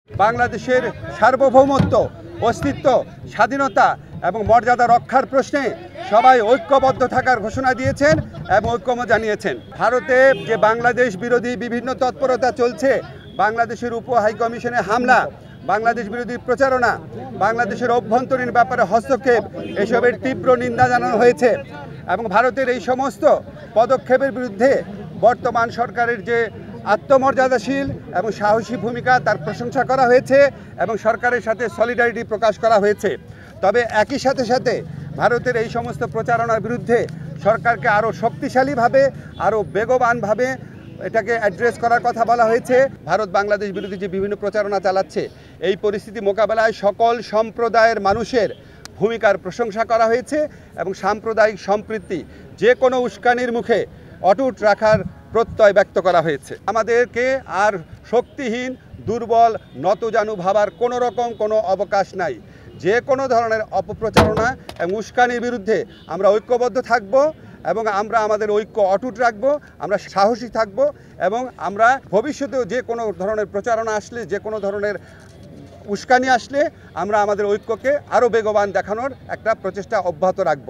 বাংলাদেশের সার্বভৌমত্ব, অস্তিত্ব, স্বাধীনতা এবং মর্যাদা রক্ষার প্রশ্নে সবাই ঐক্যবদ্ধ থাকার ঘোষণা দিয়েছেন এবং ঐক্যমত জানিয়েছেন। ভারতে যে বাংলাদেশ বিরোধী বিভিন্ন তৎপরতা চলছে, বাংলাদেশের উপ হাইকমিশনে হামলা, বাংলাদেশ বিরোধী প্রচারণা, বাংলাদেশের অভ্যন্তরীণ ব্যাপারে হস্তক্ষেপ, এসবের তীব্র নিন্দা জানানো হয়েছে এবং ভারতের এই সমস্ত পদক্ষেপের বিরুদ্ধে বর্তমান সরকারের যে আত্মমর্যাদাশীল এবং সাহসী ভূমিকা তার প্রশংসা করা হয়েছে এবং সরকারের সাথে সলিডারিটি প্রকাশ করা হয়েছে। তবে একই সাথে সাথে ভারতের এই সমস্ত প্রচারণার বিরুদ্ধে সরকারকে আরও শক্তিশালীভাবে, আরও বেগবানভাবে এটাকে অ্যাড্রেস করার কথা বলা হয়েছে। ভারত বাংলাদেশ বিরোধী যে বিভিন্ন প্রচারণা চালাচ্ছে, এই পরিস্থিতি মোকাবেলায় সকল সম্প্রদায়ের মানুষের ভূমিকার প্রশংসা করা হয়েছে এবং সাম্প্রদায়িক সম্প্রীতি যে কোনো উস্কানির মুখে অটুট রাখার প্রত্যয় ব্যক্ত করা হয়েছে। আমাদেরকে আর শক্তিহীন, দুর্বল, নতজানু ভাবার কোনো অবকাশ নাই। যে কোনো ধরনের অপপ্রচারণা এবং উস্কানির বিরুদ্ধে আমরা ঐক্যবদ্ধ থাকব এবং আমরা আমাদের ঐক্য অটুট রাখব, আমরা সাহসী থাকব এবং আমরা ভবিষ্যতেও যে কোনো ধরনের প্রচারণা আসলে, যে কোনো ধরনের উস্কানি আসলে আমরা আমাদের ঐক্যকে আরও বেগবান দেখানোর একটা প্রচেষ্টা অব্যাহত রাখব।